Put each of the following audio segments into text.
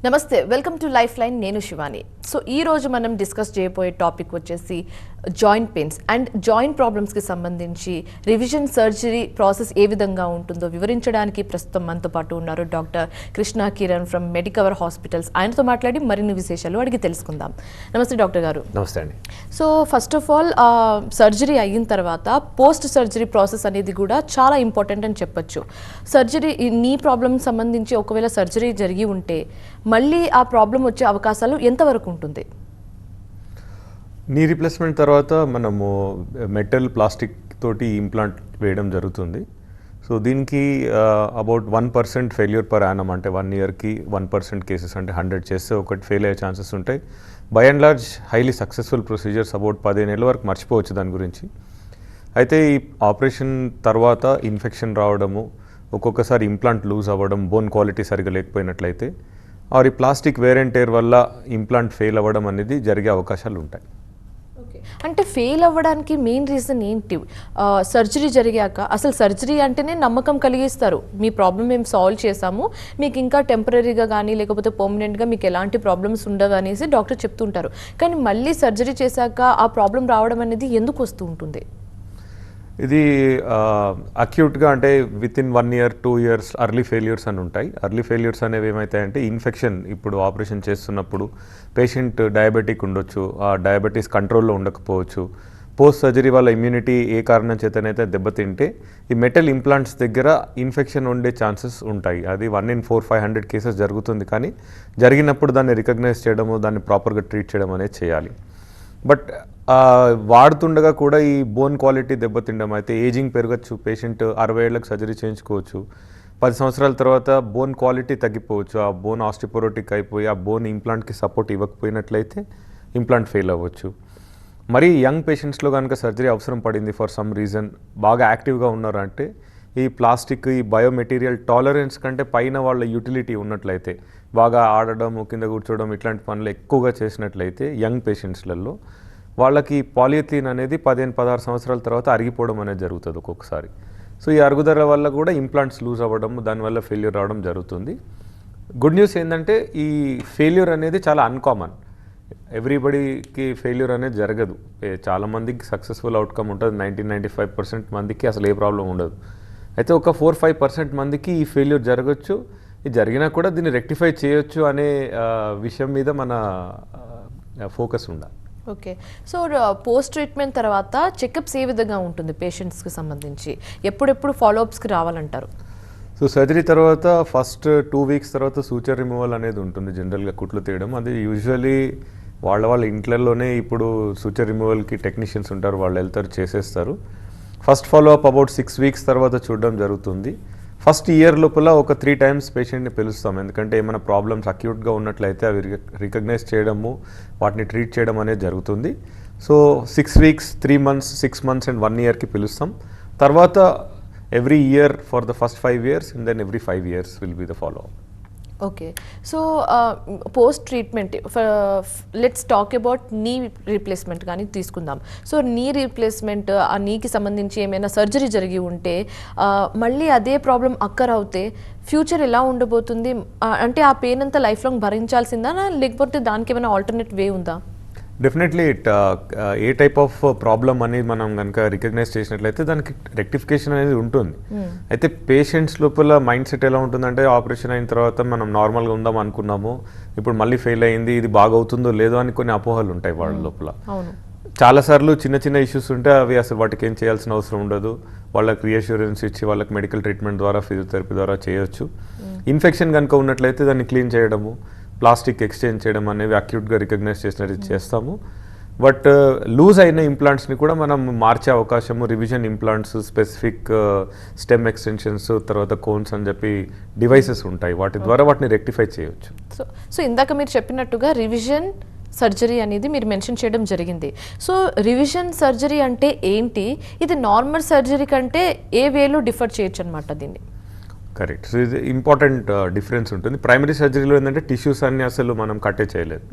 నమస్తే, welcome to life line. నేను Shivani. So ఈ రోజు మనం డిస్కస్ చేయబోయే టాపిక్ వచ్చేసి జాయింట్ పెయిన్స్ అండ్ జాయింట్ ప్రాబ్లమ్స్కి సంబంధించి రివిజన్ సర్జరీ ప్రాసెస్ ఏ విధంగా ఉంటుందో వివరించడానికి ప్రస్తుతం మనతో పాటు ఉన్నారు doctor Krishna Kiran from Medicover hospitals. ఆయనతో మాట్లాడి మరిన్ని విశేషాలు అడిగి తెలుసుకుందాం. నమస్తే డాక్టర్ గారు. నమస్తే అండి. So first of all surgery అయిన తర్వాత పోస్ట్ సర్జరీ ప్రాసెస్ అనేది కూడా చాలా ఇంపార్టెంట్ అని చెప్పొచ్చు. సర్జరీ నీ ప్రాబ్లమ్ సంబంధించి ఒకవేళ సర్జరీ జరిగి ఉంటే మళ్ళీ ఆ ప్రాబ్లం వచ్చే అవకాశాలు ఎంతవరకు ఉంటుంది? నీ రీప్లేస్మెంట్ తర్వాత మనము మెటల్ ప్లాస్టిక్ తోటి ఇంప్లాంట్ వేయడం జరుగుతుంది. సో దీనికి అబౌట్ 1% ఫెయిల్యూర్ పర్ యానం, అంటే 1 ఇయర్కి 1% కేసెస్, అంటే 100 చేస్తే ఒకటి ఫెయిల్ అయ్యే ఛాన్సెస్ ఉంటాయి. By and large highly successful procedures, about 15 ఏళ్ళ వరకు మర్చిపోవచ్చు దాని గురించి. అయితే ఈ ఆపరేషన్ తర్వాత ఇన్ఫెక్షన్ రావడము, ఒక్కొక్కసారి ఇంప్లాంట్ లూజ్ అవ్వడం, బోన్ క్వాలిటీ సరిగా లేకపోయినట్లయితే ఆర్ ఈ ప్లాస్టిక్ వేర్ అండ్ టేర్ వల్ల ఇంప్లాంట్ ఫెయిల్ అవ్వడం అనేది జరిగే అవకాశాలు ఉంటాయి. అంటే ఫెయిల్ అవ్వడానికి మెయిన్ రీజన్ ఏంటి? సర్జరీ జరిగాక అసలు సర్జరీ అంటేనే నమ్మకం కలిగిస్తారు, మీ ప్రాబ్లం మేము సాల్వ్ చేసాము, మీకు ఇంకా టెంపరీగా కానీ లేకపోతే పర్మనెంట్గా మీకు ఎలాంటి ప్రాబ్లమ్స్ ఉండవు అనేసి డాక్టర్ చెప్తుంటారు. కానీ మళ్ళీ సర్జరీ చేశాక ఆ ప్రాబ్లం రావడం అనేది ఎందుకు వస్తూ ఉంటుంది? ఇది అక్యూట్గా, అంటే within 1 year 2 years early failures అని ఉంటాయి. అర్లీ ఫెయిల్యూర్స్ అనేవి ఏమవుతాయంటే ఇన్ఫెక్షన్, ఇప్పుడు ఆపరేషన్ చేస్తున్నప్పుడు పేషెంట్ డయాబెటిక్ ఉండొచ్చు, ఆ డయాబెటీస్ కంట్రోల్లో ఉండకపోవచ్చు. పోస్ట్ సర్జరీ వల్ల ఇమ్యూనిటీ ఏ కారణం చేతనైతే దెబ్బతింటే ఈ మెటల్ ఇంప్లాంట్స్ దగ్గర ఇన్ఫెక్షన్ ఉండే ఛాన్సెస్ ఉంటాయి. అది 1 in 400-500 కేసెస్ జరుగుతుంది. కానీ జరిగినప్పుడు దాన్ని రికగ్నైజ్ చేయడము, దాన్ని ప్రాపర్గా ట్రీట్ చేయడం అనేది చేయాలి. బట్ వాడుతుండగా కూడా ఈ బోన్ క్వాలిటీ దెబ్బతిండడం, అయితే ఏజింగ్ పెరగచ్చు, పేషెంట్ 60 ఏళ్ళకి సర్జరీ చేయించుకోవచ్చు. 10 సంవత్సరాల తర్వాత బోన్ క్వాలిటీ తగ్గిపోవచ్చు, ఆ బోన్ ఆస్టిపోరోటిక్ అయిపోయి ఆ బోన్ ఇంప్లాంట్కి సపోర్ట్ ఇవ్వకపోయినట్లయితే ఇంప్లాంట్ ఫెయిల్ అవ్వచ్చు. మరి యంగ్ పేషెంట్స్లో కనుక సర్జరీ అవసరం పడింది ఫర్ సమ్ రీజన్, బాగా యాక్టివ్గా ఉన్నారు అంటే ఈ ప్లాస్టిక్, ఈ బయోమెటీరియల్ టాలరెన్స్ కంటే పైన వాళ్ళ యూటిలిటీ ఉన్నట్లయితే, బాగా ఆడడం, కింద కూర్చోవడం, ఇట్లాంటి పనులు ఎక్కువగా చేసినట్లయితే యంగ్ పేషెంట్స్లలో వాళ్ళకి పాలియథిలిన్ అనేది 15-16 సంవత్సరాల తర్వాత అరిగిపోవడం అనేది జరుగుతుంది ఒక్కొక్కసారి. సో ఈ అరుగుదల వల్ల కూడా ఇంప్లాంట్స్ లూజ్ అవ్వడం, దానివల్ల ఫెయిల్యూర్ రావడం జరుగుతుంది. గుడ్ న్యూస్ ఏంటంటే ఈ ఫెయిల్యూర్ అనేది చాలా అన్కామన్, ఎవ్రీబడికి ఫెయిల్యూర్ అనేది జరగదు. చాలామందికి సక్సెస్ఫుల్ అవుట్కమ్ ఉంటుంది, 90-95% మందికి అసలు ఏ ప్రాబ్లం ఉండదు. అయితే ఒక 4-5% మందికి ఈ ఫెయిల్యూర్ జరగచ్చు. ఇది జరిగినా కూడా దీన్ని రెక్టిఫై చేయొచ్చు అనే విషయం మీద మన ఫోకస్ ఉండాలి. ఓకే. సో పోస్ట్ ట్రీట్మెంట్ తర్వాత చెకప్స్ ఏ విధంగా ఉంటుంది పేషెంట్స్కి సంబంధించి? ఎప్పుడెప్పుడు ఫాలోఅప్స్కి రావాలంటారు? సో సర్జరీ తర్వాత ఫస్ట్ 2 వీక్స్ తర్వాత సూచర్ రిమూవల్ అనేది ఉంటుంది, జనరల్గా కుట్లు తీయడం. అది యూజువలీ వాళ్ళ ఇంట్లలోనే ఇప్పుడు సూచర్ రిమూవల్కి టెక్నీషియన్స్ ఉంటారు, వాళ్ళు వెళ్తారు, చేసేస్తారు. ఫస్ట్ ఫాలోఅప్ అబౌట్ 6 వీక్స్ తర్వాత చూడడం జరుగుతుంది. ఫస్ట్ ఇయర్ లోపల ఒక 3 times పేషెంట్ని పిలుస్తాం, ఎందుకంటే ఏమైనా ప్రాబ్లమ్స్ అక్యూట్గా ఉన్నట్లయితే అవి రికగ్నైజ్ చేయడము, వాటిని ట్రీట్ చేయడం అనేది జరుగుతుంది. So 6 weeks, 3 months, 6 months and 1 yearకి పిలుస్తాం. తర్వాత every year for the first 5 years and then every 5 years will be the follow up. Okay. So post treatment let's talk about knee replacement కానీ తీసుకుందాం. సో నీ రీప్లేస్మెంట్, ఆ నీకి సంబంధించి ఏమైనా surgery జరిగి ఉంటే మళ్ళీ అదే ప్రాబ్లం అక్కర్ అవుతే ఫ్యూచర్ ఎలా ఉండబోతుంది? అంటే ఆ పెయిన్ అంతా లైఫ్ లాంగ్ భరించాల్సిందా, లేకపోతే దానికి ఏమైనా ఆల్టర్నేట్ వే ఉందా? Definitely A type of problem అనేది మనం కనుక రికగ్నైజ్ చేసినట్లయితే దానికి రెక్టిఫికేషన్ అనేది ఉంటుంది. అయితే పేషెంట్స్ లోపల మైండ్ సెట్ ఎలా ఉంటుందంటే, ఆపరేషన్ అయిన తర్వాత మనం నార్మల్గా ఉందాం అనుకున్నాము, ఇప్పుడు మళ్ళీ ఫెయిల్ అయింది, ఇది బాగా అవుతుందో లేదో అని కొన్ని అపోహలు ఉంటాయి వాళ్ళ లోపల. చాలాసార్లు చిన్న ఇష్యూస్ ఉంటే అవి అసలు వాటికి ఏం చేయాల్సిన అవసరం ఉండదు, వాళ్ళకి రీఅష్యూరెన్స్ ఇచ్చి వాళ్ళకి మెడికల్ ట్రీట్మెంట్ ద్వారా, ఫిజియోథెరపీ ద్వారా చేయొచ్చు. ఇన్ఫెక్షన్ కనుక ఉన్నట్లయితే దాన్ని క్లీన్ చేయడము, ప్లాస్టిక్ ఎక్స్చేంజ్ చేయడం అనేవి అక్యూట్గా రికగ్నైజ్ చేసినట్టు చేస్తాము. బట్ లూజ్ అయిన ఇంప్లాంట్స్ని కూడా మనం మార్చే అవకాశము, revision implants, specific stem extensions, తర్వాత కోన్స్ అని చెప్పి డివైసెస్ ఉంటాయి, వాటి ద్వారా వాటిని రెక్టిఫై చేయొచ్చు. సో ఇందాక మీరు చెప్పినట్టుగా రివిజన్ సర్జరీ అనేది మీరు మెన్షన్ చేయడం జరిగింది. సో రివిజన్ సర్జరీ అంటే ఏంటి? ఇది నార్మల్ సర్జరీ కంటే ఏ వేలో డిఫర్ చేయొచ్చు అనమాట దీన్ని? కరెక్ట్. సో ఇది ఇంపార్టెంట్ డిఫరెన్స్ ఉంటుంది. ప్రైమరీ సర్జరీలో ఏంటంటే టిష్యూస్ అన్ని అసలు మనం కట్టే చేయలేదు,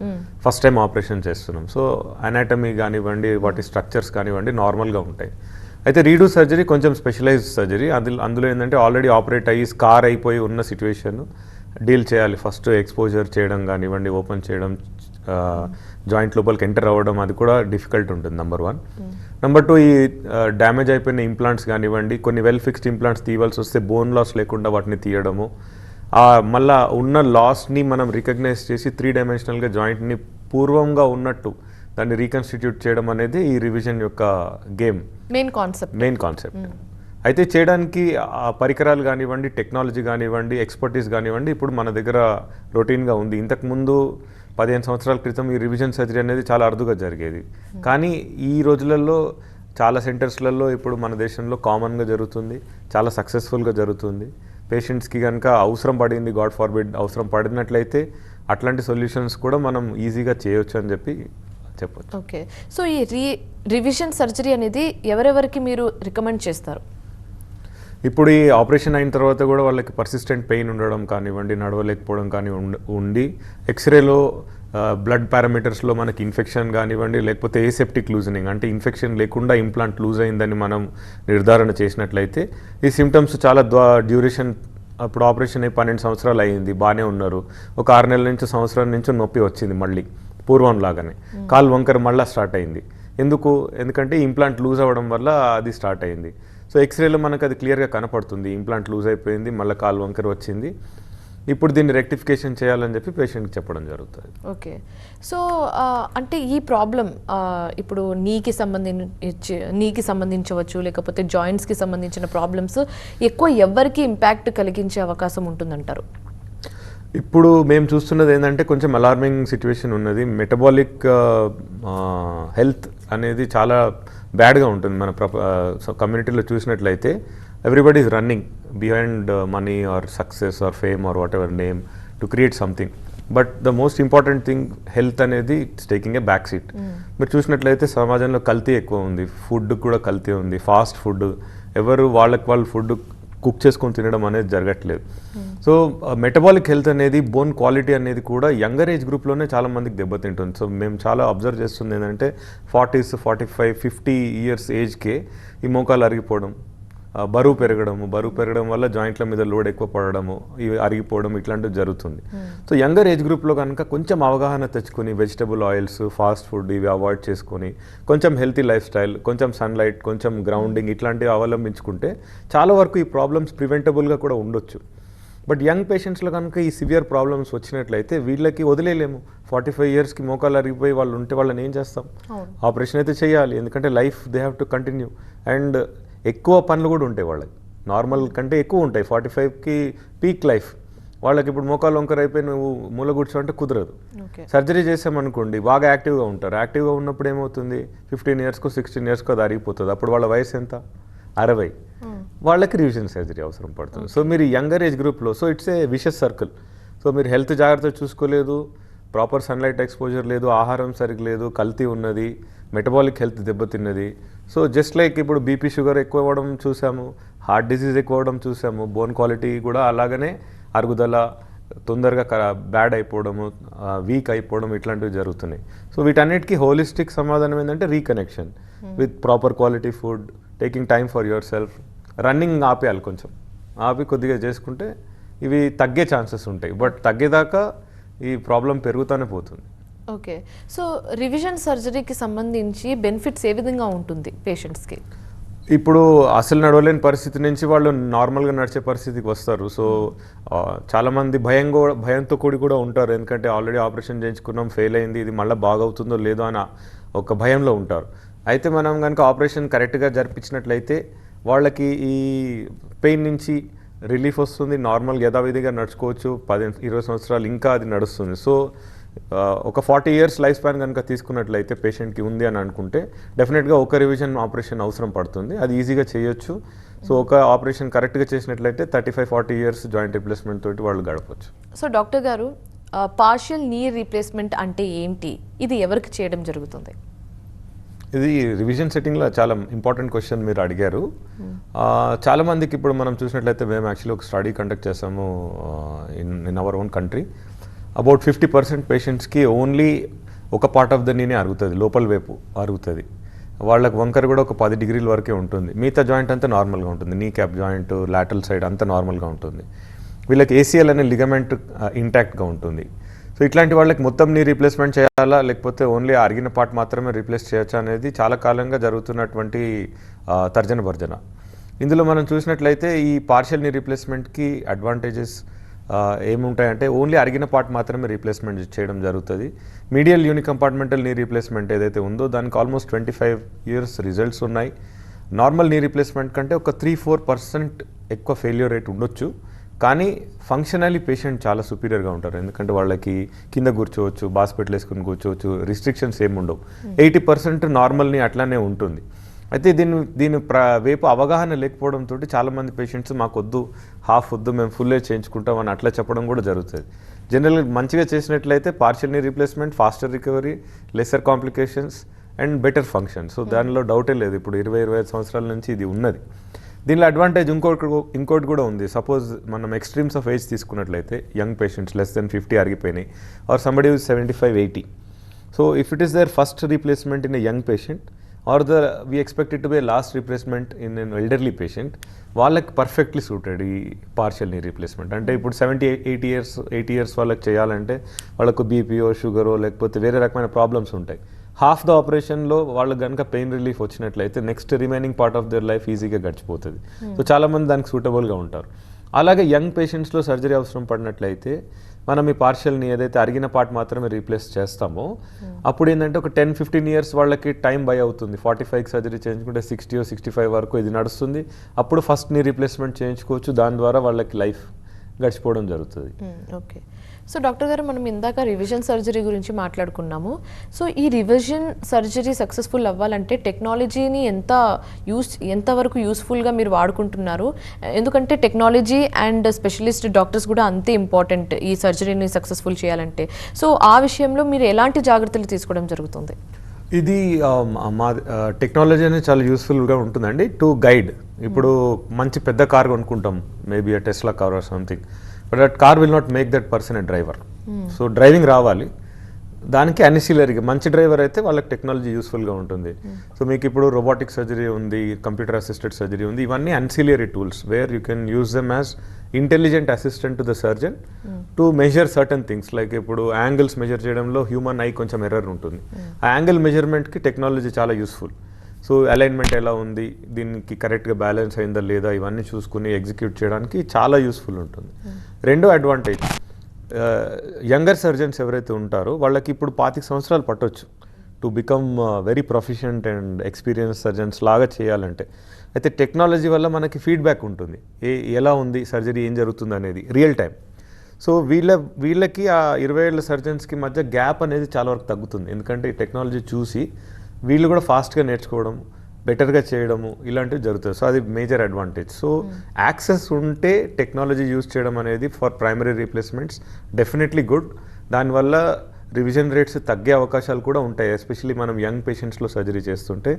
ఫస్ట్ టైం ఆపరేషన్ చేస్తున్నాం. సో అనాటమీ కానివ్వండి, వాటి స్ట్రక్చర్స్ కానివ్వండి నార్మల్గా ఉంటాయి. అయితే రీడూ సర్జరీ కొంచెం స్పెషలైజ్డ్ సర్జరీ. అందులో ఏంటంటే ఆల్రెడీ ఆపరేట్ అయ్యి స్కార్ అయిపోయి ఉన్న సిచ్యువేషన్ డీల్ చేయాలి. ఫస్ట్ ఎక్స్పోజర్ చేయడం కానివ్వండి, ఓపెన్ చేయడం, జాయింట్ లోపలికి ఎంటర్ అవ్వడం, అది కూడా డిఫికల్ట్ ఉంటుంది నెంబర్ 1. నెంబర్ 2, ఈ డ్యామేజ్ అయిపోయిన ఇంప్లాంట్స్ కానివ్వండి, కొన్ని వెల్ ఫిక్స్డ్ ఇంప్లాంట్స్ తీయవలసి వస్తే బోన్ లాస్ లేకుండా వాటిని తీయడము, మళ్ళా ఉన్న లాస్ని మనం రికగ్నైజ్ చేసి 3 డైమెన్షనల్గా జాయింట్ని పూర్వంగా ఉన్నట్టు దాన్ని రీకన్స్టిట్యూట్ చేయడం అనేది ఈ రివిజన్ యొక్క మెయిన్ కాన్సెప్ట్. అయితే చేయడానికి ఆ పరికరాలు కానివ్వండి, టెక్నాలజీ కానివ్వండి, ఎక్స్పర్టీస్ కానివ్వండి ఇప్పుడు మన దగ్గర రొటీన్గా ఉంది. ఇంతకుముందు 15 సంవత్సరాల క్రితం ఈ రివిజన్ సర్జరీ అనేది చాలా అరుదుగా జరిగేది. కానీ ఈ రోజులలో చాలా సెంటర్స్లలో ఇప్పుడు మన దేశంలో కామన్గా జరుగుతుంది, చాలా సక్సెస్ఫుల్గా జరుగుతుంది. పేషెంట్స్కి కనుక అవసరం పడింది, గాడ్ ఫార్బిడ్ అవసరం పడినట్లయితే అట్లాంటి సొల్యూషన్స్ కూడా మనం ఈజీగా చేయొచ్చు అని చెప్పొచ్చు. ఓకే, సో ఈ రివిజన్ సర్జరీ అనేది ఎవరెవరికి మీరు రికమెండ్ చేస్తారు? ఇప్పుడు ఈ ఆపరేషన్ అయిన తర్వాత కూడా వాళ్ళకి పర్సిస్టెంట్ పెయిన్ ఉండడం కానివ్వండి, నడవలేకపోవడం కానీ ఉండి ఎక్స్రేలో బ్లడ్ పారామీటర్స్లో మనకి ఇన్ఫెక్షన్ కానివ్వండి, లేకపోతే ఏసెప్టిక్ లూజనింగ్ అంటే ఇన్ఫెక్షన్ లేకుండా ఇంప్లాంట్ లూజ్ అయిందని మనం నిర్ధారణ చేసినట్లయితే ఈ సిమ్టమ్స్ చాలా డ్యూరేషన్, అప్పుడు ఆపరేషన్ అయ్యి 12 సంవత్సరాలు అయ్యింది, బాగానే ఉన్నారు, ఒక 6 నెలల నుంచి సంవత్సరం నుంచి నొప్పి వచ్చింది, మళ్ళీ పూర్వంలాగానే కాలు వంకర మళ్ళీ స్టార్ట్ అయింది. ఎందుకంటే ఇంప్లాంట్ లూజ్ అవ్వడం వల్ల అది స్టార్ట్ అయింది. సో ఎక్స్రేలో మనకు అది క్లియర్గా కనపడుతుంది, ఇంప్లాంట్ లూజ్ అయిపోయింది, మళ్ళీ కాలు వంకర వచ్చింది, ఇప్పుడు దీన్ని రెక్టిఫికేషన్ చేయాలని చెప్పి పేషెంట్కి చెప్పడం జరుగుతుంది. ఓకే, సో అంటే ఈ ప్రాబ్లం ఇప్పుడు నీకి సంబంధించవచ్చు, లేకపోతే జాయింట్స్కి సంబంధించిన ప్రాబ్లమ్స్ ఎక్కువ ఎవరికి ఇంపాక్ట్ కలిగించే అవకాశం ఉంటుందంటారు? ఇప్పుడు మేము చూస్తున్నది ఏంటంటే కొంచెం అలార్మింగ్ సిచ్యువేషన్ ఉన్నది. మెటబాలిక్ హెల్త్ అనేది చాలా బ్యాడ్గా ఉంటుంది. మన కమ్యూనిటీలో చూసినట్లయితే everybody is running behind money or success or fame or whatever name to create something, but the most important thing health అనేది it's taking a back seat. మీరు చూసినట్లయితే సమాజంలో కల్తీ ఎక్కువ ఉంది, ఫుడ్ కూడా కల్తీ ఉంది, ఫాస్ట్ ఫుడ్, ఎవరు వాళ్ళు ఫుడ్ కుక్ చేసుకొని తినడం అనేది జరగట్లేదు. సో మెటబాలిక్ హెల్త్ అనేది, బోన్ క్వాలిటీ అనేది కూడా యంగర్ ఏజ్ గ్రూప్లోనే చాలా మందికి దెబ్బతింటుంది. సో మేము చాలా అబ్జర్వ్ చేస్తుంది ఏంటంటే 40s, 45, 50 ఇయర్స్ ఏజ్కే ఈ మోకాలు అరిగిపోవడం, బరువు పెరగడం వల్ల జాయింట్ల మీద లోడ్ ఎక్కువ పడడము, ఇవి అరిగిపోవడం ఇట్లాంటివి జరుగుతుంది. సో యంగర్ ఏజ్ గ్రూప్లో కనుక కొంచెం అవగాహన తెచ్చుకొని వెజిటబుల్ ఆయిల్స్, ఫాస్ట్ ఫుడ్ ఇవి అవాయిడ్ చేసుకొని కొంచెం హెల్తీ లైఫ్ స్టైల్, కొంచెం సన్లైట్, కొంచెం గ్రౌండింగ్ ఇట్లాంటివి అవలంబించుకుంటే చాలా వరకు ఈ ప్రాబ్లమ్స్ ప్రివెంటబుల్గా కూడా ఉండొచ్చు. బట్ యంగ్ పేషెంట్స్లో కనుక ఈ సివియర్ ప్రాబ్లమ్స్ వచ్చినట్లయితే వీళ్ళకి వదిలేయలేము. 45 ఇయర్స్కి మోకాలు అరిగిపోయి వాళ్ళు ఉంటే వాళ్ళని ఏం చేస్తాం? ఆపరేషన్ అయితే చేయాలి, ఎందుకంటే life they have to continue. And ఎక్కువ పనులు కూడా ఉంటాయి వాళ్ళకి, నార్మల్ కంటే ఎక్కువ ఉంటాయి. 45కి పీక్ లైఫ్, వాళ్ళకి ఇప్పుడు మోకాలు వంకర అయిపోయి నువ్వు మూల కూర్చోంటే కుదరదు. సర్జరీ చేసామనుకోండి బాగా యాక్టివ్గా ఉంటారు. యాక్టివ్గా ఉన్నప్పుడు ఏమవుతుంది, 15 ఇయర్స్కో 16 ఇయర్స్కో అది అరిగిపోతుంది. అప్పుడు వాళ్ళ వయసు ఎంత? 60. వాళ్ళకి రివిజన్ సర్జరీ అవసరం పడుతుంది. సో మీరు యంగర్ ఏజ్ గ్రూప్లో, so it's a wishes circle. So మీరు హెల్త్ జాగ్రత్తగా చూసుకోలేదు, ప్రాపర్ సన్లైట్ ఎక్స్పోజర్ లేదు, ఆహారం సరిగ్గా లేదు, కల్తీ ఉన్నది, మెటబాలిక్ హెల్త్ దెబ్బతిన్నది. సో జస్ట్ లైక్ ఇప్పుడు బీపీ షుగర్ ఎక్కువ అవ్వడం చూసాము, హార్ట్ డిసీజ్ ఎక్కువ అవ్వడం చూసాము, బోన్ క్వాలిటీ కూడా అలాగనే అరుగుదల, తొందరగా బ్యాడ్ అయిపోవడము, వీక్ అయిపోవడం ఇట్లాంటివి జరుగుతున్నాయి. సో వీటన్నిటికీ హోలిస్టిక్ సమాధానం ఏంటంటే reconnection with proper quality food, taking time for your self, running ఆపేయాలి, కొంచెం ఆపి కొద్దిగా చేసుకుంటే ఇవి తగ్గే ఛాన్సెస్ ఉంటాయి. బట్ తగ్గేదాకా ఈ ప్రాబ్లం పెరుగుతూనే పోతుంది. ఓకే, సో రివిజన్ సర్జరీకి సంబంధించి బెనిఫిట్స్ ఏ విధంగా ఉంటుంది పేషెంట్స్కి? ఇప్పుడు అసలు నడవలేని పరిస్థితి నుంచి వాళ్ళు నార్మల్గా నడిచే పరిస్థితికి వస్తారు. సో చాలామంది భయంతో కూడి కూడా ఉంటారు, ఎందుకంటే ఆల్రెడీ ఆపరేషన్ చేయించుకున్నాం, ఫెయిల్ అయింది, ఇది మళ్ళీ బాగవుతుందో లేదో అని ఒక భయంలో ఉంటారు. అయితే మనం కనుక ఆపరేషన్ కరెక్ట్గా జరిపించినట్లయితే వాళ్ళకి ఈ పెయిన్ నుంచి రిలీఫ్ వస్తుంది, నార్మల్గా యథావిధిగా నడుచుకోవచ్చు, 10-20 సంవత్సరాలు ఇంకా అది నడుస్తుంది. సో ఒక 40 ఇయర్స్ లైఫ్ స్పాన్ కనుక తీసుకున్నట్లయితే పేషెంట్కి ఉంది అని అనుకుంటే డెఫినెట్గా ఒక రివిజన్ ఆపరేషన్ అవసరం పడుతుంది, అది ఈజీగా చేయొచ్చు. సో ఒక ఆపరేషన్ కరెక్ట్గా చేసినట్లయితే 35-40 ఇయర్స్ జాయింట్ రీప్లేస్మెంట్ తోటి వాళ్ళు గడపచ్చు. సో డాక్టర్ గారు, పార్షియల్ నీ రీప్లేస్మెంట్ అంటే ఏంటి, ఇది ఎవరికి చేయడం జరుగుతుంది? ఇది రివిజన్ సెట్టింగ్లో చాలా ఇంపార్టెంట్ క్వశ్చన్ మీరు అడిగారు. చాలామందికి ఇప్పుడు మనం చూసినట్లయితే మేము యాక్చువల్లీ ఒక స్టడీ కండక్ట్ చేసాము in our own country. About 50% పేషెంట్స్కి ఓన్లీ ఒక పార్ట్ ఆఫ్ ద నీనే అరుగుతుంది, లోపల వైపు అరుగుతుంది. వాళ్ళకి వంకర కూడా ఒక 10 డిగ్రీల వరకే ఉంటుంది, మిగతా జాయింట్ అంతా నార్మల్గా ఉంటుంది, నీ క్యాప్ జాయింట్, లాటరల్ సైడ్ అంతా నార్మల్గా ఉంటుంది. వీళ్ళకి ఏసీఎల్ అనే లిగమెంట్ ఇంటాక్ట్గా ఉంటుంది. సో ఇట్లాంటి వాళ్ళకి మొత్తం నీ రీప్లేస్మెంట్ చేయాలా, లేకపోతే ఓన్లీ అరిగిన పార్ట్ మాత్రమే రీప్లేస్ చేయొచ్చా అనేది చాలా కాలంగా జరుగుతున్నటువంటి తర్జన భర్జన. ఇందులో మనం చూసినట్లయితే ఈ పార్షియల్ నీ రీప్లేస్మెంట్కి అడ్వాంటేజెస్ ఏముంటాయంటే ఓన్లీ అరిగిన పార్ట్ మాత్రమే రీప్లేస్మెంట్ చేయడం జరుగుతుంది. మీడియల్ యూనికంపార్ట్మెంటల్ నీ రీప్లేస్మెంట్ ఏదైతే ఉందో దానికి ఆల్మోస్ట్ 25 years రిజల్ట్స్ ఉన్నాయి. నార్మల్ నీ రీప్లేస్మెంట్ కంటే ఒక 3-4% ఎక్కువ ఫెయిల్యూర్ రేట్ ఉండొచ్చు, కానీ ఫంక్షనల్లీ పేషెంట్ చాలా సుపీరియర్గా ఉంటారు. ఎందుకంటే వాళ్ళకి కింద కూర్చోవచ్చు, బాస్పెట్లు వేసుకుని కూర్చోవచ్చు, రిస్ట్రిక్షన్స్ ఏమి ఉండవు. 80% నార్మల్ని అట్లానే ఉంటుంది. అయితే దీని వైపు అవగాహన లేకపోవడంతో చాలామంది పేషెంట్స్ మాకు వద్దు, హాఫ్ వద్దు, మేము ఫుల్లే చేయించుకుంటాం అని అట్లా చెప్పడం కూడా జరుగుతుంది. జనరల్గా మంచిగా చేసినట్లయితే partial knee replacement, faster recovery, lesser complications and better function. So దానిలో డౌటే లేదు. ఇప్పుడు 20-25 సంవత్సరాల నుంచి ఇది ఉన్నది. దీనిలో అడ్వాంటేజ్ ఇంకోటి కూడా ఉంది. సపోజ్ మనం ఎక్స్ట్రీమ్స్ ఆఫ్ ఏజ్ తీసుకున్నట్లయితే యంగ్ పేషెంట్స్ less than 50 అరిగిపోయినాయి, or somebody 75-80. So if it is there first replacement in a young patient or we expect it to be a last replacement in an elderly patient, వాళ్ళకి perfectly suited ఈ partial knee replacement. అంటే ఇప్పుడు 70-80 years వాళ్ళకి చేయాలంటే వాళ్ళకు BPO, షుగరో లేకపోతే వేరే రకమైన ప్రాబ్లమ్స్ ఉంటాయి. హాఫ్ ద ఆపరేషన్లో వాళ్ళకి కనుక పెయిన్ రిలీఫ్ వచ్చినట్లయితే next remaining part of their life ఈజీగా గడిచిపోతుంది. సో చాలామంది దానికి సూటబుల్గా ఉంటారు. అలాగే యంగ్ పేషెంట్స్లో సర్జరీ అవసరం పడినట్లయితే మనం ఈ పార్షియల్ని ఏదైతే అరిగిన పార్ట్ మాత్రమే రీప్లేస్ చేస్తామో అప్పుడు ఏంటంటే ఒక 10-15 years వాళ్ళకి టైం బై అవుతుంది. 45కి సర్జరీ చేయించుకుంటే 60-65 వరకు ఇది నడుస్తుంది. అప్పుడు ఫస్ట్ నీ రీప్లేస్మెంట్ చేయించుకోవచ్చు. దాని ద్వారా వాళ్ళకి లైఫ్ గడిచిపోవడం జరుగుతుంది. ఓకే. సో డాక్టర్ గారు, మనం ఇందాక రివిజన్ సర్జరీ గురించి మాట్లాడుకున్నాము. సో ఈ రివిజన్ సర్జరీ సక్సెస్ఫుల్ అవ్వాలంటే టెక్నాలజీని ఎంతవరకు యూస్ఫుల్గా మీరు వాడుకుంటున్నారు? ఎందుకంటే టెక్నాలజీ అండ్ స్పెషలిస్ట్ డాక్టర్స్ కూడా అంతే ఇంపార్టెంట్ ఈ సర్జరీని సక్సెస్ఫుల్ చేయాలంటే. సో ఆ విషయంలో మీరు ఎలాంటి జాగ్రత్తలు తీసుకోవడం జరుగుతుంది? ఇది మా టెక్నాలజీ అనేది చాలా యూస్ఫుల్గా ఉంటుందండి టు గైడ్. ఇప్పుడు మంచి పెద్ద కార్ కొనుక్కుంటాం, maybe a Tesla car or something, but that car will not make that person a driver. So driving రావాలి, దానికి అన్సిలరీగా మంచి డ్రైవర్ అయితే వాళ్ళకి టెక్నాలజీ యూస్ఫుల్గా ఉంటుంది. సో మీకు ఇప్పుడు రోబోటిక్ సర్జరీ ఉంది, కంప్యూటర్ అసిస్టెడ్ సర్జరీ ఉంది, ఇవన్నీ ancillary tools where you can use them as intelligent assistant to the surgeon to measure certain things. Like ఇప్పుడు యాంగిల్స్ మెజర్ చేయడంలో హ్యూమన్ ఐ కొంచెం ఎర్రర్ ఉంటుంది. ఆ యాంగిల్ మెజర్మెంట్కి టెక్నాలజీ చాలా యూస్ఫుల్. సో అలైన్మెంట్ ఎలా ఉంది, దీనికి కరెక్ట్గా బ్యాలెన్స్ అయిందా లేదా, ఇవన్నీ చూసుకుని ఎగ్జిక్యూట్ చేయడానికి చాలా యూస్ఫుల్ ఉంటుంది. రెండో అడ్వాంటేజ్, యంగర్ సర్జన్స్ ఎవరైతే ఉంటారో వాళ్ళకి ఇప్పుడు 25 సంవత్సరాలు పట్టొచ్చు to become very proficient and experience surgeons లాగా చేయాలంటే. అయితే టెక్నాలజీ వల్ల మనకి ఫీడ్బ్యాక్ ఉంటుంది, ఎలా ఉంది సర్జరీ, ఏం జరుగుతుంది అనేది రియల్ టైం. సో వీళ్ళకి ఆ 20 ఏళ్ళ సర్జన్స్కి మధ్య గ్యాప్ అనేది చాలా వరకు తగ్గుతుంది. ఎందుకంటే ఈ టెక్నాలజీ చూసి వీళ్ళు కూడా ఫాస్ట్గా నేర్చుకోవడం, బెటర్గా చేయడము ఇలాంటివి జరుగుతుంది. సో అది మేజర్ అడ్వాంటేజ్. సో యాక్సెస్ ఉంటే టెక్నాలజీ యూజ్ చేయడం అనేది for primary replacements definitely good. దానివల్ల రివిజన్ రేట్స్ తగ్గే అవకాశాలు కూడా ఉంటాయి. ఎస్పెషల్లీ మనం యంగ్ పేషెంట్స్లో సర్జరీ చేస్తుంటే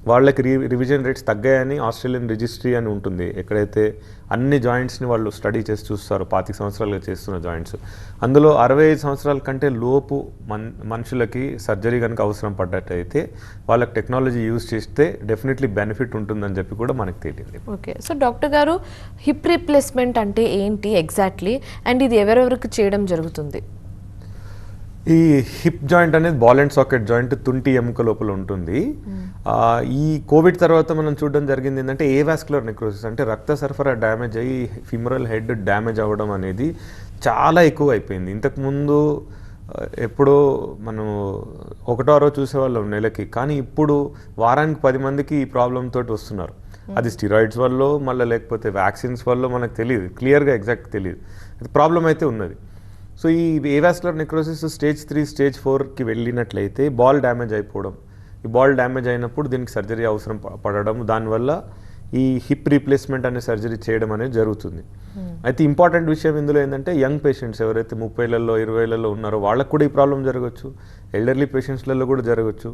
వాళ్ళకి రివిజన్ రేట్స్ తగ్గాయని ఆస్ట్రేలియన్ రిజిస్ట్రీ అని ఉంటుంది, ఎక్కడైతే అన్ని జాయింట్స్ని వాళ్ళు స్టడీ చేసి చూస్తారు, 25 సంవత్సరాలుగా చేస్తున్న జాయింట్స్. అందులో 65 సంవత్సరాల కంటే లోపు మనుషులకి సర్జరీ కనుక అవసరం పడ్డట్టయితే వాళ్ళకి టెక్నాలజీ యూజ్ చేస్తే డెఫినెట్లీ బెనిఫిట్ ఉంటుందని చెప్పి కూడా మనకు తెలియదు. ఓకే. సో డాక్టర్ గారు, హిప్ రీప్లేస్మెంట్ అంటే ఏంటి ఎగ్జాక్ట్లీ, అండ్ ఇది ఎవరెవరికి చేయడం జరుగుతుంది? ఈ హిప్ జాయింట్ అనేది బాల్ అండ్ సాకెట్ జాయింట్, తుంటి ఎముక లోపల ఉంటుంది. ఈ కోవిడ్ తర్వాత మనం చూడడం జరిగింది ఏంటంటే ఏవాస్కులర్ నెక్రోసిస్, అంటే రక్త సరఫరా డ్యామేజ్ అయ్యి ఫిమరల్ హెడ్ డ్యామేజ్ అవ్వడం అనేది చాలా ఎక్కువ అయిపోయింది. ఇంతకుముందు ఎప్పుడో మనం 1వ రోజు చూసేవాళ్ళం నెలకి, కానీ ఇప్పుడు వారానికి 10 మందికి ఈ ప్రాబ్లమ్ తోటి వస్తున్నారు. అది స్టిరాయిడ్స్ వల్ల మళ్ళీ లేకపోతే వ్యాక్సిన్స్ వల్ల మనకు తెలియదు, క్లియర్గా ఎగ్జాక్ట్ తెలియదు, అది ప్రాబ్లం అయితే ఉన్నది. సో ఈ ఏవాస్కులర్ నెక్రోసిస్ స్టేజ్ 3, స్టేజ్ 4కి వెళ్ళినట్లయితే బాల్ డ్యామేజ్ అయిపోవడం, ఈ బాల్ డ్యామేజ్ అయినప్పుడు దీనికి సర్జరీ అవసరం పడడం, దానివల్ల ఈ హిప్ రీప్లేస్మెంట్ అనే సర్జరీ చేయడం అనేది జరుగుతుంది. అయితే ఇంపార్టెంట్ విషయం ఇందులో ఏంటంటే యంగ్ పేషెంట్స్ ఎవరైతే 30లలో 20లలో ఉన్నారో వాళ్ళకు కూడా ఈ ప్రాబ్లం జరగచ్చు, ఎల్డర్లీ పేషెంట్స్లలో కూడా జరగచ్చు.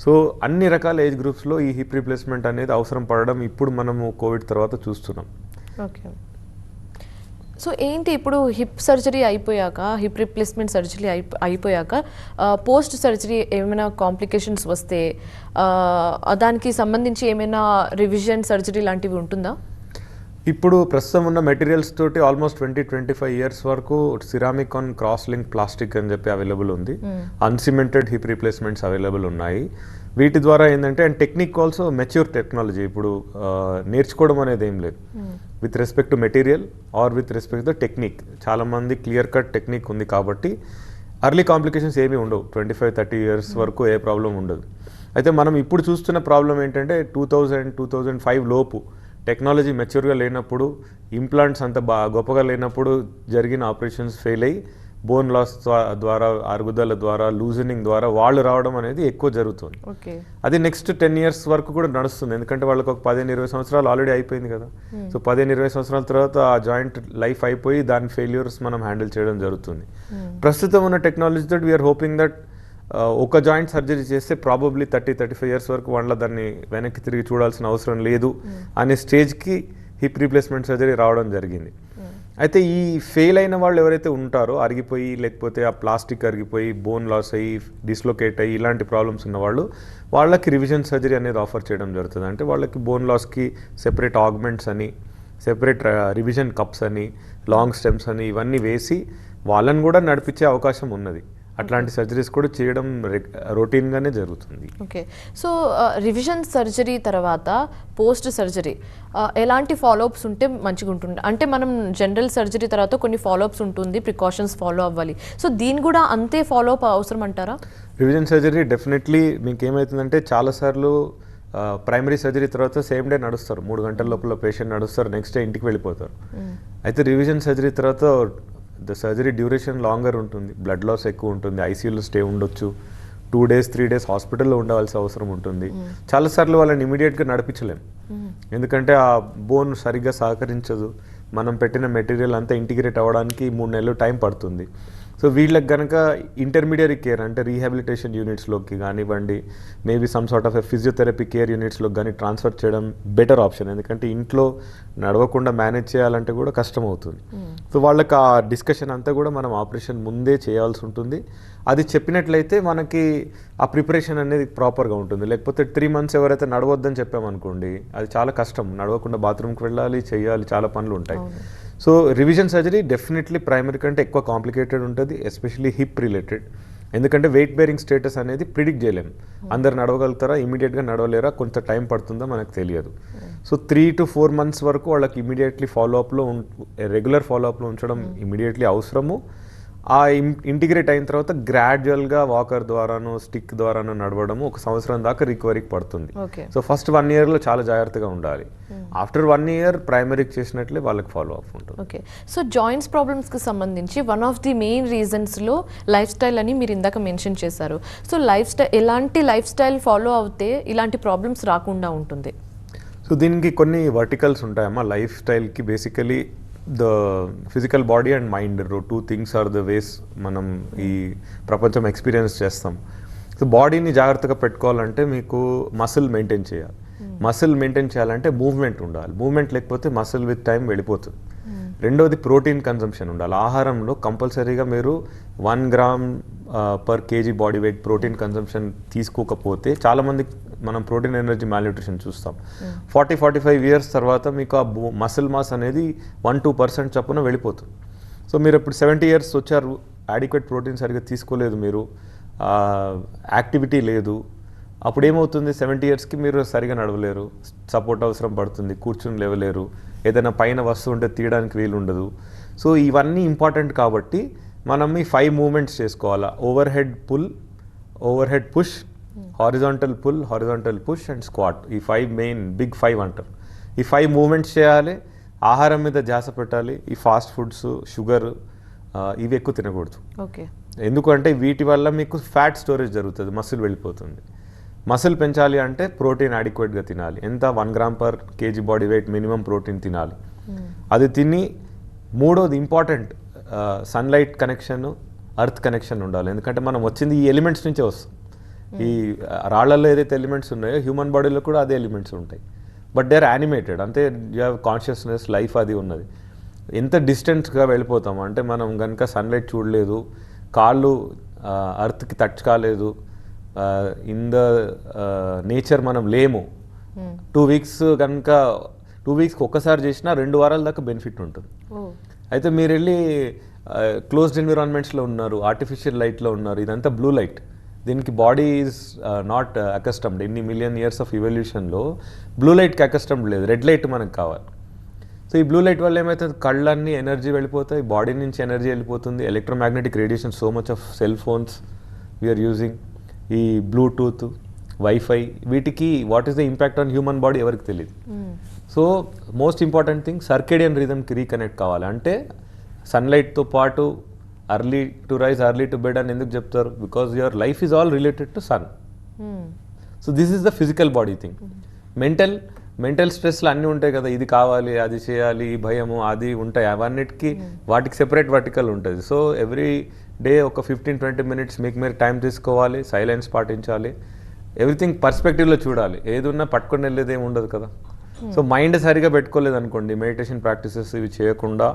సో అన్ని రకాల ఏజ్ గ్రూప్స్లో ఈ హిప్ రీప్లేస్మెంట్ అనేది అవసరం పడడం ఇప్పుడు మనము కోవిడ్ తర్వాత చూస్తున్నాం. ఓకే. సో ఏంటి ఇప్పుడు హిప్ సర్జరీ అయిపోయాక, హిప్ రీప్లేస్మెంట్ సర్జరీ అయిపోయాక పోస్ట్ సర్జరీ ఏమైనా కాంప్లికేషన్స్ వస్తే దానికి సంబంధించి ఏమైనా రివిజన్ సర్జరీ లాంటివి ఉంటుందా? ఇప్పుడు ప్రస్తుతం ఉన్న మెటీరియల్స్ తోటి ఆల్మోస్ట్ 20-25 ఇయర్స్ వరకు ceramic on cross link plastic అని చెప్పి అవైలబుల్ ఉంది. అన్సిమెంటెడ్ హిప్ రీప్లేస్మెంట్స్ అవైలబుల్ ఉన్నాయి. వీటి ద్వారా ఏంటంటే and technique also mature technology. ఇప్పుడు నేర్చుకోవడం అనేది ఏం లేదు with respect to material or with respect to technique. చాలామంది క్లియర్ కట్ టెక్నిక్ ఉంది కాబట్టి అర్లీ కాంప్లికేషన్స్ ఏమీ ఉండవు. 25-30 ఇయర్స్ వరకు ఏ ప్రాబ్లం ఉండదు. అయితే మనం ఇప్పుడు చూస్తున్న ప్రాబ్లం ఏంటంటే 2000-2005 లోపు టెక్నాలజీ మెచ్యూర్గా లేనప్పుడు, ఇంప్లాంట్స్ అంత గొప్పగా లేనప్పుడు జరిగిన ఆపరేషన్స్ ఫెయిల్ అయ్యి బోన్ లాస్ ద్వారా, అరుగుదల ద్వారా, లూజనింగ్ ద్వారా వాళ్ళు రావడం అనేది ఎక్కువ జరుగుతుంది. అది నెక్స్ట్ 10 ఇయర్స్ వరకు కూడా నడుస్తుంది. ఎందుకంటే వాళ్ళకి ఒక 15-20 సంవత్సరాలు ఆల్రెడీ అయిపోయింది కదా. సో 15-20 సంవత్సరాల తర్వాత ఆ జాయింట్ లైఫ్ అయిపోయి దాని ఫెయిల్యూర్స్ మనం హ్యాండిల్ చేయడం జరుగుతుంది. ప్రస్తుతం ఉన్న టెక్నాలజీ తోటి వీఆర్ హోపింగ్ దట్ ఒక జాయింట్ సర్జరీ చేస్తే ప్రాబబ్లీ 30-35 ఇయర్స్ వరకు వాళ్ళ దాన్ని వెనక్కి తిరిగి చూడాల్సిన అవసరం లేదు అనే స్టేజ్కి హిప్ రీప్లేస్మెంట్ సర్జరీ రావడం జరిగింది. అయితే ఈ ఫెయిల్ అయిన వాళ్ళు ఎవరైతే ఉంటారో, అరిగిపోయి లేకపోతే ఆ ప్లాస్టిక్ అరిగిపోయి బోన్ లాస్ అయ్యి డిస్లొకేట్ అయ్యి ఇలాంటి ప్రాబ్లమ్స్ ఉన్నవాళ్ళు, వాళ్ళకి రివిజన్ సర్జరీ అనేది ఆఫర్ చేయడం జరుగుతుంది. అంటే వాళ్ళకి బోన్ లాస్కి సెపరేట్ ఆగ్మెంట్స్ అని, సెపరేట్ రివిజన్ కప్స్ అని, లాంగ్ స్టెమ్స్ అని ఇవన్నీ వేసి వాళ్ళని కూడా నడిపించే అవకాశం ఉన్నది. అట్లాంటి సర్జరీస్ కూడా చేయడం రొటీన్గానే జరుగుతుంది. ఓకే. సో రివిజన్ సర్జరీ తర్వాత పోస్ట్ సర్జరీ ఎలాంటి ఫాలోఅప్స్ ఉంటే మంచిగా ఉంటుంది? అంటే మనం జనరల్ సర్జరీ తర్వాత కొన్ని ఫాలోఅప్స్ ఉంటుంది, ప్రికాషన్స్ ఫాలో అవ్వాలి. సో దీని కూడా అంతే ఫాలోఅప్ అవసరం అంటారా? రివిజన్ సర్జరీ డెఫినెట్లీ మీకు ఏమవుతుందంటే చాలాసార్లు ప్రైమరీ సర్జరీ తర్వాత సేమ్ డే నడుస్తారు, 3 గంటల లోపల పేషెంట్ నడుస్తారు, నెక్స్ట్ డే ఇంటికి వెళ్ళిపోతారు. అయితే రివిజన్ సర్జరీ తర్వాత ద సర్జరీ డ్యూరేషన్ లాంగర్ ఉంటుంది, బ్లడ్ లాస్ ఎక్కువ ఉంటుంది, ఐసీయూలో స్టే ఉండొచ్చు, 2 days 3 days హాస్పిటల్లో ఉండవలసిన అవసరం ఉంటుంది. చాలాసార్లు వాళ్ళని ఇమీడియట్గా నడిపించలేము, ఎందుకంటే ఆ బోన్ సరిగ్గా సహకరించదు. మనం పెట్టిన మెటీరియల్ అంతా ఇంటిగ్రేట్ అవ్వడానికి 3 నెలలు టైం పడుతుంది. సో వీళ్ళకి కనుక ఇంటర్మీడియరీ కేర్ అంటే రీహాబిలిటేషన్ యూనిట్స్లోకి కానివ్వండి, maybe some sort of physiotherapy care యూనిట్స్లోకి కానీ ట్రాన్స్ఫర్ చేయడం బెటర్ ఆప్షన్. ఎందుకంటే ఇంట్లో నడవకుండా మేనేజ్ చేయాలంటే కూడా కష్టం అవుతుంది. సో వాళ్ళకి ఆ డిస్కషన్ అంతా కూడా మనం ఆపరేషన్ ముందే చేయాల్సి ఉంటుంది. అది చెప్పినట్లయితే మనకి ఆ ప్రిపరేషన్ అనేది ప్రాపర్గా ఉంటుంది. లేకపోతే 3 months ఎవరైతే నడవద్దని చెప్పామనుకోండి, అది చాలా కష్టం. నడవకుండా బాత్రూమ్కి వెళ్ళాలి, చేయాలి, చాలా పనులు ఉంటాయి. So revision surgery definitely primary కంటే ఎక్కువ కాంప్లికేటెడ్ ఉంటుంది, ఎస్పెషల్లీ హిప్ రిలేటెడ్. ఎందుకంటే వెయిట్ బేరింగ్ స్టేటస్ అనేది ప్రిడిక్ట్ చేయలేము. అందరు నడవగలుగుతారా, ఇమీడియట్గా నడవలేరా, కొంత టైం పడుతుందో మనకు తెలియదు. సో 3 to 4 months వరకు వాళ్ళకి ఇమీడియట్లీ ఫాలోఅప్లో రెగ్యులర్ ఫాలోఅప్లో ఉంచడం ఇమీడియట్లీ అవసరము. ఆ ఇంటిగ్రేట్ అయిన తర్వాత గ్రాడ్యువల్గా వాకర్ ద్వారానో స్టిక్ ద్వారానో నడవడము 1 సంవత్సరం దాకా రికవరీకి పడుతుంది. సో ఫస్ట్ 1 yearలో చాలా జాగ్రత్తగా ఉండాలి. ఆఫ్టర్ 1 year ప్రైమరీకి చేసినట్లే వాళ్ళకి ఫాలో అప్ ఉంటుంది. ఓకే. సో జాయింట్స్ ప్రాబ్లమ్స్కి సంబంధించి వన్ ఆఫ్ ది మెయిన్ రీజన్స్లో లైఫ్ స్టైల్ అని మీరు ఇందాక మెన్షన్ చేశారు. సో ఎలాంటి లైఫ్ స్టైల్ ఫాలో అవుతే ఇలాంటి ప్రాబ్లమ్స్ రాకుండా ఉంటుంది? సో దీనికి కొన్ని వర్టికల్స్ ఉంటాయమ్మా లైఫ్ స్టైల్కి. Basically the physical body and mind 2 things are the ways మనం ఈ ప్రపంచం ఎక్స్పీరియన్స్ చేస్తాం. సో బాడీని జాగ్రత్తగా పెట్టుకోవాలంటే మీకు మసిల్ మెయింటైన్ చేయాలి. మసిల్ మెయింటైన్ చేయాలంటే మూవ్మెంట్ ఉండాలి. మూవ్మెంట్ లేకపోతే మసిల్ విత్ టైం వెళ్ళిపోతుంది. రెండోది ప్రోటీన్ కన్జంప్షన్ ఉండాలి. ఆహారంలో కంపల్సరీగా మీరు 1 gram per kg body weight protein consumption తీసుకోకపోతే చాలామంది మనం ప్రోటీన్ ఎనర్జీ మాల్న్యూట్రిషన్ చూస్తాం. 40-45 years తర్వాత మీకు ఆ మసిల్ మాస్ అనేది 1-2% చొప్పున వెళ్ళిపోతుంది. సో మీరు ఇప్పుడు 70 years వచ్చారు, యాడిక్వేట్ ప్రోటీన్ సరిగ్గా తీసుకోలేదు, మీరు యాక్టివిటీ లేదు, అప్పుడు ఏమవుతుంది? 70 yearsకి మీరు సరిగా నడవలేరు, సపోర్ట్ అవసరం పడుతుంది, కూర్చుని లేవలేరు, ఏదైనా పైన వస్తువు ఉంటే తీయడానికి వీలు ఉండదు. సో ఇవన్నీ ఇంపార్టెంట్ కాబట్టి మనం ఈ 5 movements చేసుకోవాలా. Over head pull, over head push, horizontal pull, horizontal push and squat. ఈ 5 మెయిన్ బిగ్ 5 అంటారు. ఈ 5 movements చేయాలి. ఆహారం మీద ధ్యాస పెట్టాలి. ఈ ఫాస్ట్ ఫుడ్స్, షుగర్ ఇవి ఎక్కువ తినకూడదు. ఓకే. ఎందుకంటే వీటి వల్ల మీకు ఫ్యాట్ స్టోరేజ్ జరుగుతుంది, మసిల్ వెళ్ళిపోతుంది. మసిల్ పెంచాలి అంటే ప్రోటీన్ అడిక్వేట్గా తినాలి. ఎంత 1 gram per kg body weight minimum protein తినాలి. అది తిని మూడోది important sunlight connection, earth connection ఉండాలి. ఎందుకంటే మనం వచ్చింది ఈ ఎలిమెంట్స్ నుంచే వస్తాం. ఈ రాళ్లలో ఏదైతే ఎలిమెంట్స్ ఉన్నాయో హ్యూమన్ బాడీలో కూడా అదే ఎలిమెంట్స్ ఉంటాయి. బట్ దే ఆర్ యానిమేటెడ్, అంటే యూ హ్యావ్ కాన్షియస్నెస్, లైఫ్ అది ఉన్నది. ఎంత డిస్టెన్స్గా వెళ్ళిపోతాం అంటే మనం కనుక సన్లైట్ చూడలేదు, కాళ్ళు అర్త్కి టచ్ కాలేదు, ఇన్ ద నేచర్ మనం లేము. 2 weeks కనుక 2 వీక్స్కి ఒక్కసారి చేసినా 2 వారాల దాకా బెనిఫిట్ ఉంటుంది. అయితే మీరు వెళ్ళి క్లోజ్డ్ ఎన్విరాన్మెంట్స్లో ఉన్నారు, ఆర్టిఫిషియల్ లైట్లో ఉన్నారు, ఇదంతా బ్లూ లైట్. దీనికి బాడీ ఈజ్ నాట్ అకస్టమ్డ్. ఎన్ని మిలియన్ ఇయర్స్ ఆఫ్ ఇవల్యూషన్లో బ్లూ లైట్కి అకస్టమ్డ్ లేదు, రెడ్ లైట్ మనకు కావాలి. సో ఈ బ్లూ లైట్ వల్ల ఏమవుతుంది, కళ్ళన్నీ ఎనర్జీ వెళ్ళిపోతాయి, బాడీ నుంచి ఎనర్జీ వెళ్ళిపోతుంది. Electromagnetic radiation, so much of cell phones we are using, ఈ బ్లూటూత్, వైఫై, వీటికి what is the impact on human body ఎవరికి తెలియదు. So most important thing circadian రిథమ్కి రీకనెక్ట్ కావాలి. అంటే సన్లైట్తో పాటు early to rise early to bed అని ఎందుకు చెప్తారు? Because your life is all related to sun. So this is the physical body thing. Mental స్ట్రెస్లు అన్నీ ఉంటాయి కదా, ఇది కావాలి, అది చేయాలి, ఈ భయము అది ఉంటాయి, అవన్నిటికీ వాటికి సెపరేట్ వర్టికల్ ఉంటుంది. సో ఎవ్రీ డే ఒక 15-20 మినిట్స్ మీకు మీరు టైం తీసుకోవాలి, సైలెన్స్ పాటించాలి, ఎవ్రీథింగ్ పర్స్పెక్టివ్లో చూడాలి. ఏది ఉన్నా పట్టుకొని వెళ్ళేది ఏమి ఉండదు కదా. సో మైండ్ సరిగా పెట్టుకోలేదు అనుకోండి, మెడిటేషన్ ప్రాక్టీసెస్ ఇవి చేయకుండా,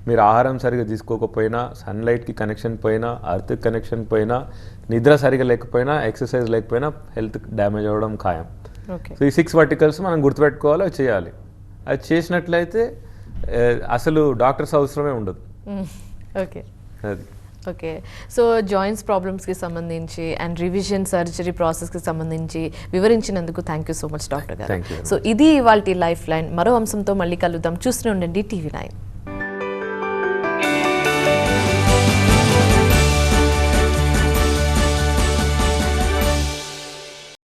మీరు ఆహారం సరిగా తీసుకోకపోయినా, సన్లైట్కి కనెక్షన్ పోయినా, అర్త్కి కనెక్షన్ పోయినా, నిద్ర సరిగా లేకపోయినా, ఎక్సర్సైజ్ లేకపోయినా హెల్త్ డ్యామేజ్ అవ్వడం ఖాయం. సో ఈ 6 వర్టికల్స్ మనం గుర్తుపెట్టుకోవాలి, అవి చేయాలి. అది చేసినట్లయితే అసలు డాక్టర్స్ అవసరమే ఉండదు. ఓకే అది ఓకే. సో జాయింట్స్ ప్రాబ్లమ్స్కి సంబంధించి అండ్ రివిజన్ సర్జరీ ప్రాసెస్కి సంబంధించి వివరించినందుకు thank you so much doctor గారు. Thank you. సో ఇది ఇవాల్టి లైఫ్ లైన్. మరో అంశంతో మళ్ళీ కలుద్దాం. చూస్తూనే ఉండండి TV9.